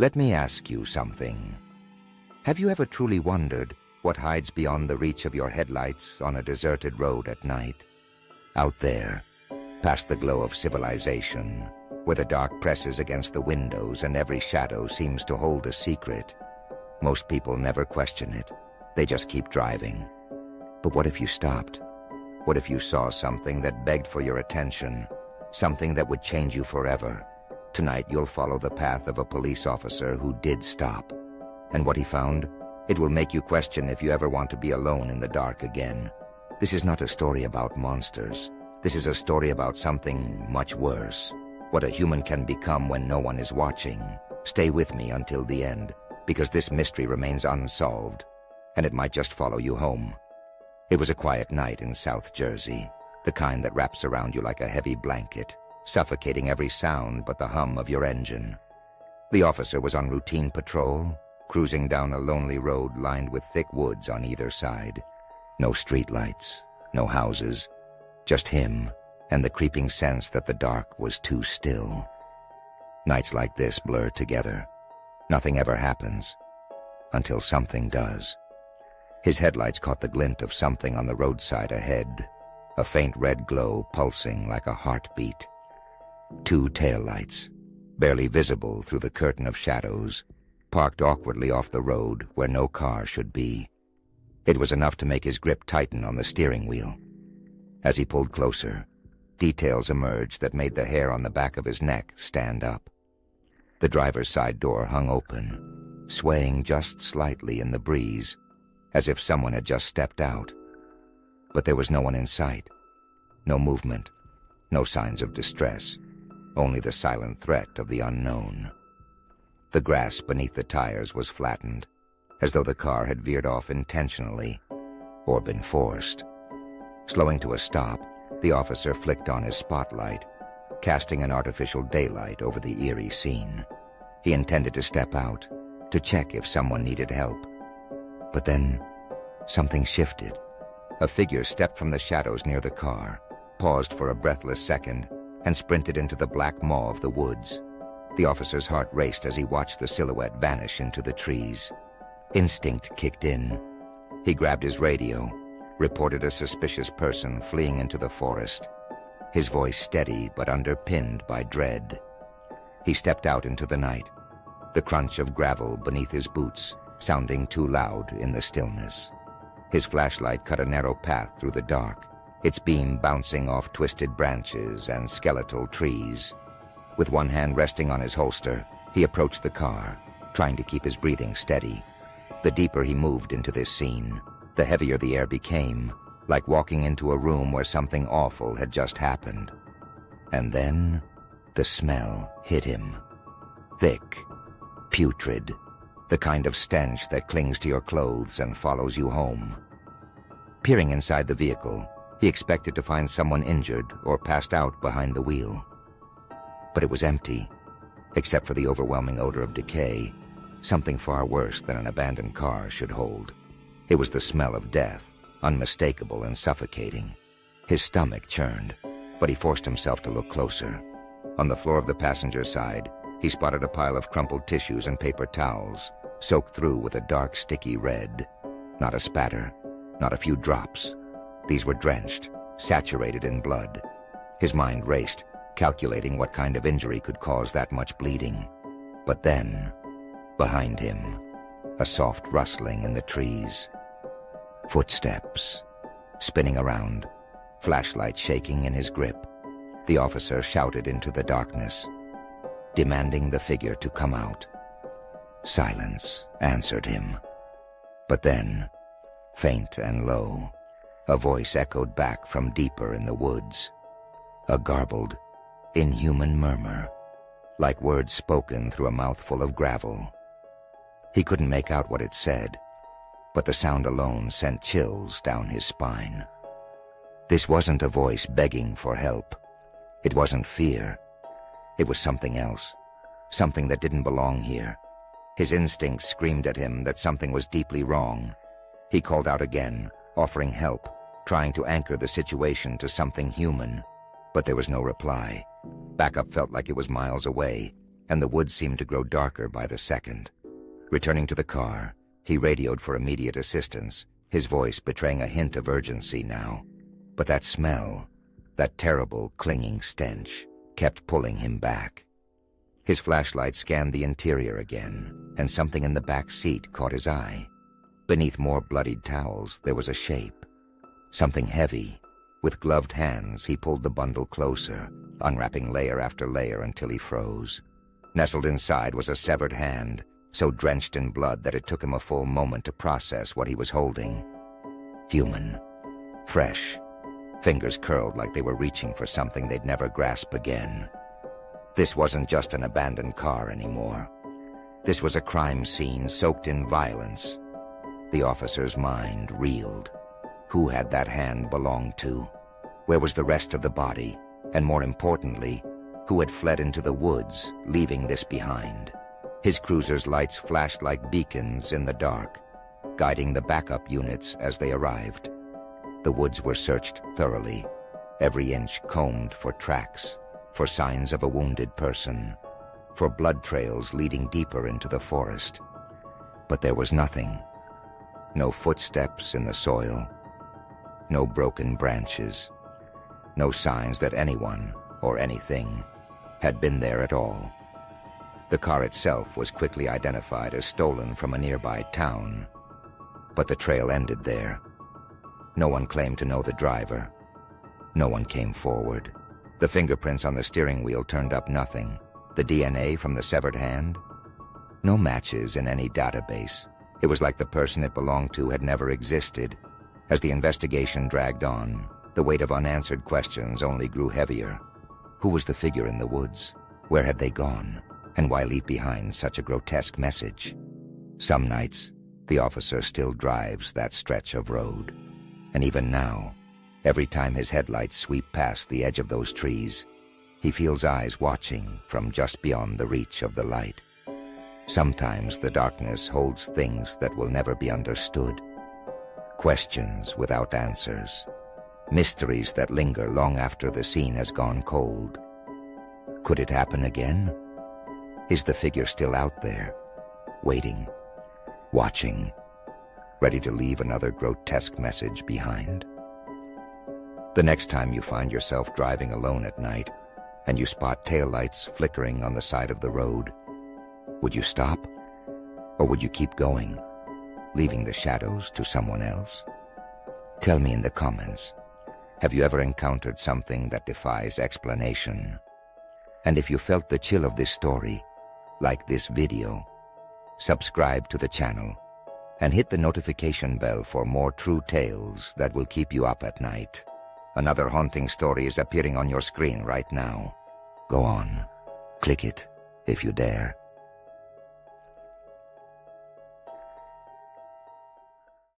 Let me ask you something. Have you ever truly wondered what hides beyond the reach of your headlights on a deserted road at night? Out there, past the glow of civilization, where the dark presses against the windows and every shadow seems to hold a secret. Most people never question it. They just keep driving. But what if you stopped? What if you saw something that begged for your attention? Something that would change you forever? Tonight you'll follow the path of a police officer who did stop. And what he found? It will make you question if you ever want to be alone in the dark again. This is not a story about monsters. This is a story about something much worse. What a human can become when no one is watching. Stay with me until the end, because this mystery remains unsolved, and it might just follow you home. It was a quiet night in South Jersey, the kind that wraps around you like a heavy blanket, suffocating every sound but the hum of your engine. The officer was on routine patrol, cruising down a lonely road lined with thick woods on either side. No streetlights, no houses, just him and the creeping sense that the dark was too still. Nights like this blur together. Nothing ever happens, until something does. His headlights caught the glint of something on the roadside ahead, a faint red glow pulsing like a heartbeat. 2 taillights, barely visible through the curtain of shadows, parked awkwardly off the road where no car should be. It was enough to make his grip tighten on the steering wheel. As he pulled closer, details emerged that made the hair on the back of his neck stand up. The driver's side door hung open, swaying just slightly in the breeze, as if someone had just stepped out. But there was no one in sight. No movement, no signs of distress, only the silent threat of the unknown. The grass beneath the tires was flattened, as though the car had veered off intentionally, or been forced. Slowing to a stop, the officer flicked on his spotlight, casting an artificial daylight over the eerie scene. He intended to step out, to check if someone needed help. But then, something shifted. A figure stepped from the shadows near the car, paused for a breathless second, and sprinted into the black maw of the woods. The officer's heart raced as he watched the silhouette vanish into the trees. Instinct kicked in. He grabbed his radio, reported a suspicious person fleeing into the forest, his voice steady but underpinned by dread. He stepped out into the night, the crunch of gravel beneath his boots sounding too loud in the stillness. His flashlight cut a narrow path through the dark, its beam bouncing off twisted branches and skeletal trees. With one hand resting on his holster, he approached the car, trying to keep his breathing steady. The deeper he moved into this scene, the heavier the air became, like walking into a room where something awful had just happened. And then, the smell hit him. Thick, putrid, the kind of stench that clings to your clothes and follows you home. Peering inside the vehicle, he expected to find someone injured or passed out behind the wheel. But it was empty, except for the overwhelming odor of decay, something far worse than an abandoned car should hold. It was the smell of death, unmistakable and suffocating. His stomach churned, but he forced himself to look closer. On the floor of the passenger side, he spotted a pile of crumpled tissues and paper towels, soaked through with a dark, sticky red. Not a spatter, not a few drops. These were drenched, saturated in blood. His mind raced, calculating what kind of injury could cause that much bleeding. But then, behind him, a soft rustling in the trees. Footsteps, spinning around, flashlight shaking in his grip. The officer shouted into the darkness, demanding the figure to come out. Silence answered him. But then, faint and low, a voice echoed back from deeper in the woods. A garbled, inhuman murmur, like words spoken through a mouthful of gravel. He couldn't make out what it said, but the sound alone sent chills down his spine. This wasn't a voice begging for help. It wasn't fear. It was something else, something that didn't belong here. His instincts screamed at him that something was deeply wrong. He called out again, offering help, trying to anchor the situation to something human. But there was no reply. Backup felt like it was miles away, and the woods seemed to grow darker by the second. Returning to the car, he radioed for immediate assistance, his voice betraying a hint of urgency now. But that smell, that terrible, clinging stench, kept pulling him back. His flashlight scanned the interior again, and something in the back seat caught his eye. Beneath more bloodied towels, there was a shape. Something heavy. With gloved hands, he pulled the bundle closer, unwrapping layer after layer until he froze. Nestled inside was a severed hand, so drenched in blood that it took him a full moment to process what he was holding. Human. Fresh. Fingers curled like they were reaching for something they'd never grasp again. This wasn't just an abandoned car anymore. This was a crime scene soaked in violence. The officer's mind reeled. Who had that hand belonged to? Where was the rest of the body? And more importantly, who had fled into the woods, leaving this behind? His cruiser's lights flashed like beacons in the dark, guiding the backup units as they arrived. The woods were searched thoroughly, every inch combed for tracks, for signs of a wounded person, for blood trails leading deeper into the forest. But there was nothing. No footsteps in the soil, no broken branches, no signs that anyone or anything had been there at all. The car itself was quickly identified as stolen from a nearby town, but the trail ended there. No one claimed to know the driver. No one came forward. The fingerprints on the steering wheel turned up nothing. The DNA from the severed hand? No matches in any database. It was like the person it belonged to had never existed. As the investigation dragged on, the weight of unanswered questions only grew heavier. Who was the figure in the woods? Where had they gone? And why leave behind such a grotesque message? Some nights, the officer still drives that stretch of road. And even now, every time his headlights sweep past the edge of those trees, he feels eyes watching from just beyond the reach of the light. Sometimes the darkness holds things that will never be understood. Questions without answers. Mysteries that linger long after the scene has gone cold. Could it happen again? Is the figure still out there, waiting, watching, ready to leave another grotesque message behind? The next time you find yourself driving alone at night and you spot taillights flickering on the side of the road, would you stop? Or would you keep going, leaving the shadows to someone else? Tell me in the comments, have you ever encountered something that defies explanation? And if you felt the chill of this story, like this video, subscribe to the channel and hit the notification bell for more true tales that will keep you up at night. Another haunting story is appearing on your screen right now. Go on, click it if you dare.